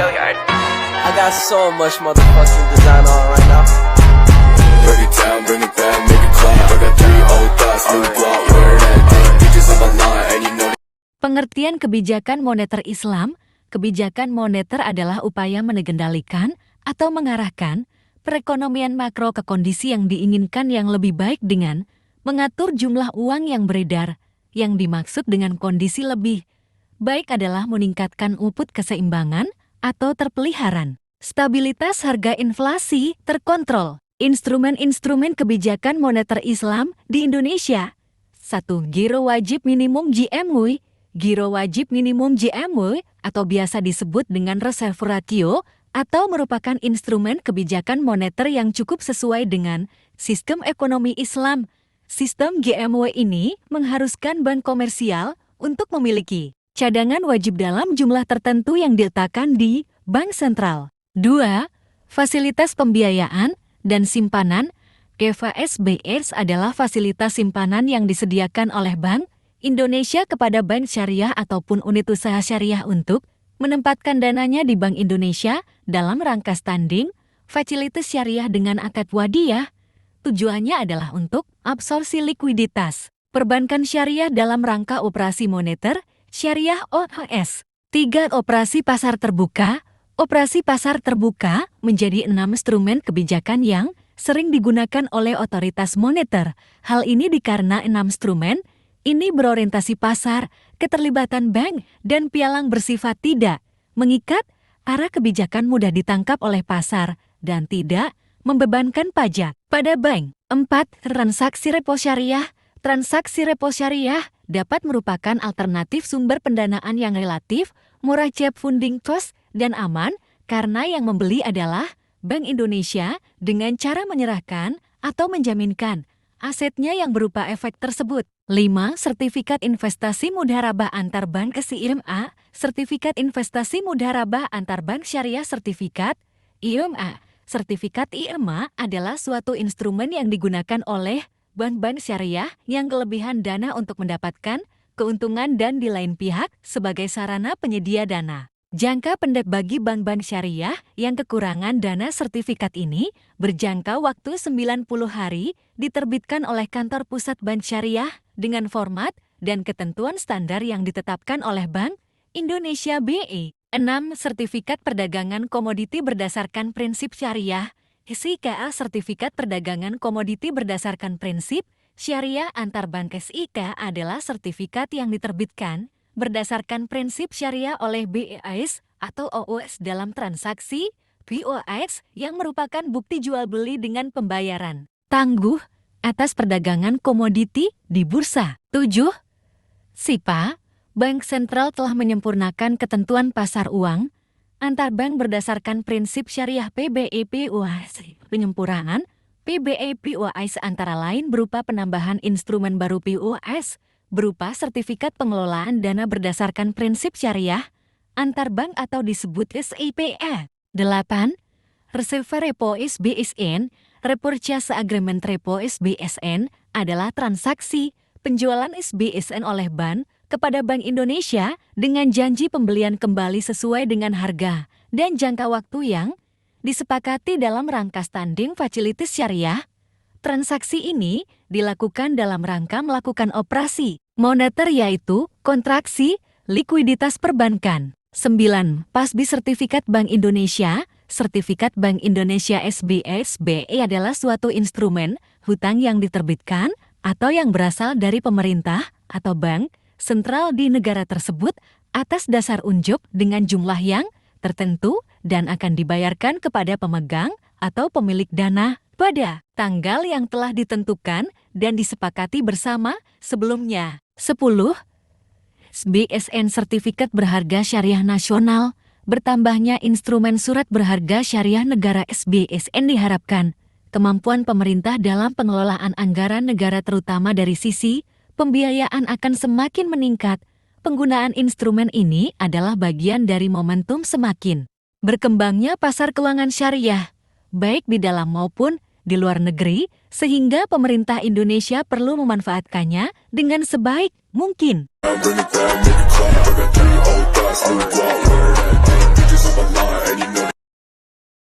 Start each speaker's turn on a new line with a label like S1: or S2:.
S1: I got so much motherfucking design on right now.
S2: Break it down, bring it back, make it clap. I got 3 old thoughts, new block, where that thing. Bitches on my line, and you know.
S3: Pengertian kebijakan moneter Islam. Kebijakan moneter adalah upaya mengendalikan atau mengarahkan perekonomian makro ke kondisi yang diinginkan yang lebih baik dengan mengatur jumlah uang yang beredar. Yang dimaksud dengan kondisi lebih baik adalah meningkatkan output keseimbangan atau terpeliharaan. Stabilitas harga inflasi terkontrol. Instrumen-instrumen kebijakan moneter Islam di Indonesia. 1. Giro wajib minimum GMW. Giro wajib minimum GMW atau biasa disebut dengan reserve ratio atau merupakan instrumen kebijakan moneter yang cukup sesuai dengan sistem ekonomi Islam. Sistem GMW ini mengharuskan bank komersial untuk memiliki cadangan wajib dalam jumlah tertentu yang diletakkan di bank sentral. 2. Fasilitas pembiayaan dan simpanan. KFSBS adalah fasilitas simpanan yang disediakan oleh Bank Indonesia kepada bank syariah ataupun unit usaha syariah untuk menempatkan dananya di Bank Indonesia dalam rangka standing fasilitas syariah dengan akad wadiyah. Tujuannya adalah untuk absorpsi likuiditas perbankan syariah dalam rangka operasi moneter syariah OHS. 3. Operasi pasar terbuka. Operasi pasar terbuka menjadi 6 instrumen kebijakan yang sering digunakan oleh otoritas moneter. Hal ini dikarenakan 6 instrumen ini berorientasi pasar, keterlibatan bank, dan pialang bersifat tidak mengikat, arah kebijakan mudah ditangkap oleh pasar, dan tidak membebankan pajak pada bank. 4. Transaksi repo syariah. Transaksi repo syariah dapat merupakan alternatif sumber pendanaan yang relatif, murah cheap funding cost, dan aman, karena yang membeli adalah Bank Indonesia dengan cara menyerahkan atau menjaminkan asetnya yang berupa efek tersebut. 5. Sertifikat investasi mudharabah antar bank (IMA). Sertifikat investasi mudharabah antar bank syariah sertifikat IMA. Sertifikat IMA adalah suatu instrumen yang digunakan oleh bank-bank syariah yang kelebihan dana untuk mendapatkan keuntungan dan di lain pihak sebagai sarana penyedia dana jangka pendek bagi bank-bank syariah yang kekurangan dana. Sertifikat ini berjangka waktu 90 hari, diterbitkan oleh kantor pusat bank syariah dengan format dan ketentuan standar yang ditetapkan oleh Bank Indonesia BI. 6. Sertifikat perdagangan komoditi berdasarkan prinsip syariah. SIKA. Sertifikat perdagangan komoditi berdasarkan prinsip syariah antar bank SIK adalah sertifikat yang diterbitkan berdasarkan prinsip syariah oleh BIS atau OUS dalam transaksi POS yang merupakan bukti jual beli dengan pembayaran tangguh atas perdagangan komoditi di bursa. 7. SIPA. Bank sentral telah menyempurnakan ketentuan pasar uang antar bank berdasarkan prinsip syariah PBI-POS. Penyempurnaan PBI-POS antara lain berupa penambahan instrumen baru POS berupa sertifikat pengelolaan dana berdasarkan prinsip syariah antar bank atau disebut SIPA. 8. Reserve repo SBSN. Repurchase agreement repo SBSN adalah transaksi penjualan SBSN oleh bank kepada Bank Indonesia dengan janji pembelian kembali sesuai dengan harga dan jangka waktu yang disepakati dalam rangka standing facilities syariah. Transaksi ini dilakukan dalam rangka melakukan operasi moneter yaitu kontraksi likuiditas perbankan. 9. PASBI Sertifikat Bank Indonesia. Sertifikat Bank Indonesia SBSBI adalah suatu instrumen hutang yang diterbitkan atau yang berasal dari pemerintah atau bank sentral di negara tersebut atas dasar unjuk dengan jumlah yang tertentu dan akan dibayarkan kepada pemegang atau pemilik dana pada tanggal yang telah ditentukan dan disepakati bersama sebelumnya. 10. SBSN Sertifikat Berharga Syariah Nasional. Bertambahnya instrumen surat berharga syariah negara SBSN diharapkan kemampuan pemerintah dalam pengelolaan anggaran negara terutama dari sisi pembiayaan akan semakin meningkat. Penggunaan instrumen ini adalah bagian dari momentum semakin berkembangnya pasar keuangan syariah, baik di dalam maupun di luar negeri, sehingga pemerintah Indonesia perlu memanfaatkannya dengan sebaik mungkin.